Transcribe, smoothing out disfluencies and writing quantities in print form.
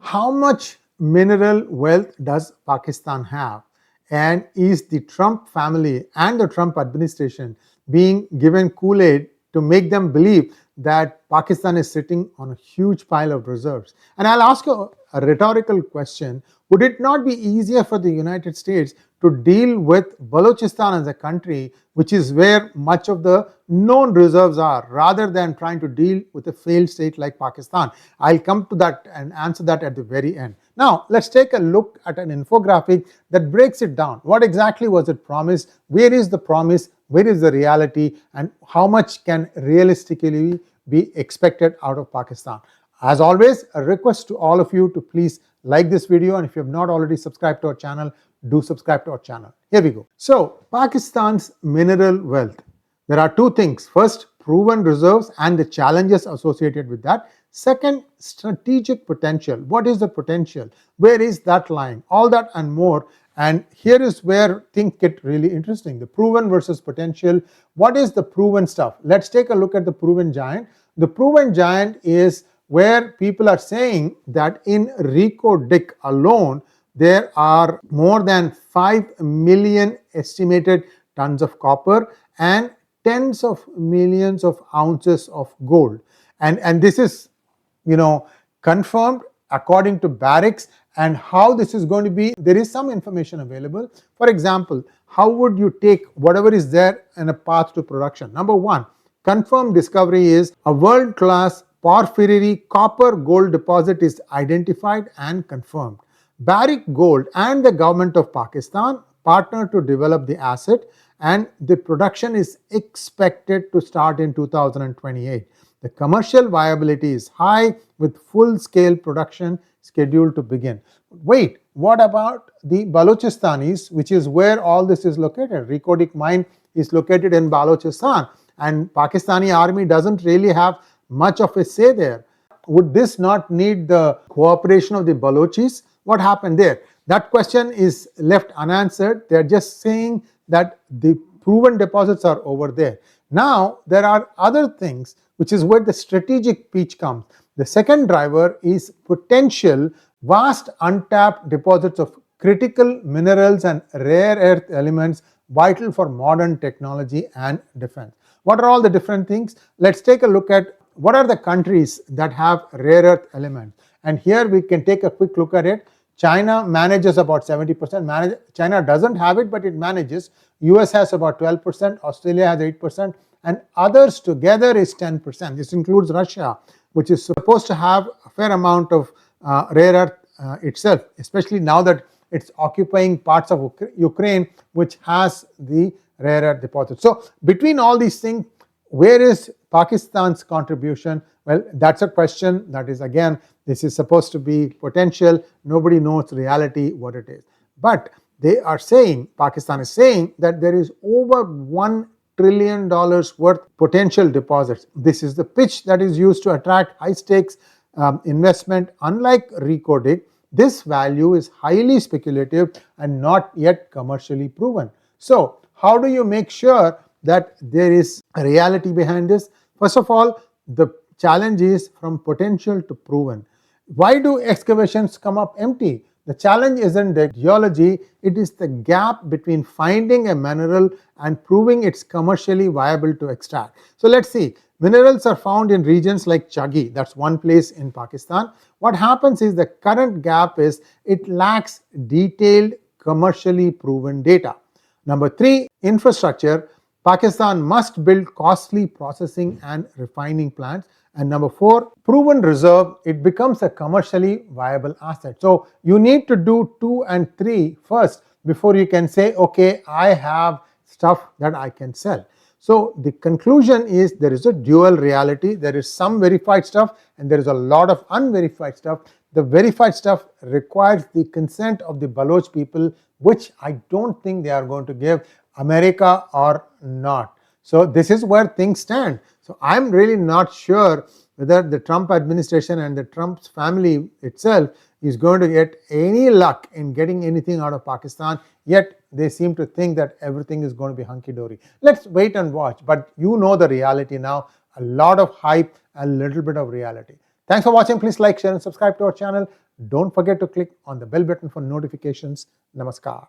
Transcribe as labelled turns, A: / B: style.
A: How much mineral wealth does Pakistan have? And is the Trump family and the Trump administration being given Kool-Aid to make them believe that Pakistan is sitting on a huge pile of reserves? And I'll ask a rhetorical question. Would it not be easier for the United States to deal with Balochistan as a country, which is where much of the known reserves are, rather than trying to deal with a failed state like Pakistan? I'll come to that and answer that at the very end. Now, let's take a look at an infographic that breaks it down. What exactly was it promised? Where is the promise? Where is the reality? And how much can realistically be expected out of Pakistan? As always, a request to all of you to please like this video, and if you have not already subscribed to our channel, do subscribe to our channel. Here we go. So, Pakistan's mineral wealth. There are two things. First, proven reserves and the challenges associated with that. Second, strategic potential. What is the potential? Where is that lying? All that and more. And here is where things get really interesting. The proven versus potential. What is the proven stuff? Let's take a look at the proven giant. The proven giant is where people are saying that in Reko Diq alone, there are more than 5 million estimated tons of copper and tens of millions of ounces of gold. And this is, confirmed according to Barracks. And how this is going to be, there is some information available. For example, how would you take whatever is there in a path to production? Number one, confirmed discovery is a world-class porphyry copper gold deposit is identified and confirmed. Barrick Gold and the government of Pakistan partnered to develop the asset, and the production is expected to start in 2028. The commercial viability is high, with full-scale production scheduled to begin. Wait, what about the Balochistanis, which is where all this is located? Reko Diq mine is located in Balochistan, and Pakistani army doesn't really have much of a say there. Would this not need the cooperation of the Balochis? What happened there? That question is left unanswered. They're just saying that the proven deposits are over there. Now, there are other things, which is where the strategic pitch comes. The second driver is potential vast untapped deposits of critical minerals and rare earth elements vital for modern technology and defense. What are all the different things? Let's take a look at what are the countries that have rare earth elements. And here we can take a quick look at it. China manages about 70%. China doesn't have it, but it manages. US has about 12%. Australia has 8%. And others together is 10%. This includes Russia, which is supposed to have a fair amount of rare earth itself, especially now that it's occupying parts of Ukraine, which has the rare earth deposits. So between all these things, where is Pakistan's contribution? Well, that's a question that is, again, this is supposed to be potential. Nobody knows reality what it is. But they are saying, Pakistan is saying, that there is over $1 trillion worth potential deposits. This is the pitch that is used to attract high stakes investment. Unlike Reko Diq, this value is highly speculative and not yet commercially proven. So how do you make sure that there is a reality behind this? First of all, the challenge is from potential to proven. Why do excavations come up empty? The challenge isn't the geology, it is the gap between finding a mineral and proving it's commercially viable to extract. So let's see, minerals are found in regions like 𝗥𝗘𝗙𝗥𝗘𝗦, that's one place in Pakistan. What happens is the current gap is it lacks detailed commercially proven data. Number three, infrastructure. Pakistan must build costly processing and refining plants. And number four, proven reserve, it becomes a commercially viable asset. So you need to do 2 and 3 first before you can say, okay, I have stuff that I can sell. So the conclusion is there is a dual reality. There is some verified stuff and there is a lot of unverified stuff. The verified stuff requires the consent of the Baloch people, which I don't think they are going to give, America or not. So this is where things stand. So I'm really not sure whether the Trump administration and the Trump's family itself is going to get any luck in getting anything out of Pakistan, yet they seem to think that everything is going to be hunky-dory. Let's wait and watch, but you know the reality now, a lot of hype, a little bit of reality. Thanks for watching. Please like, share and subscribe to our channel. Don't forget to click on the bell button for notifications. Namaskar.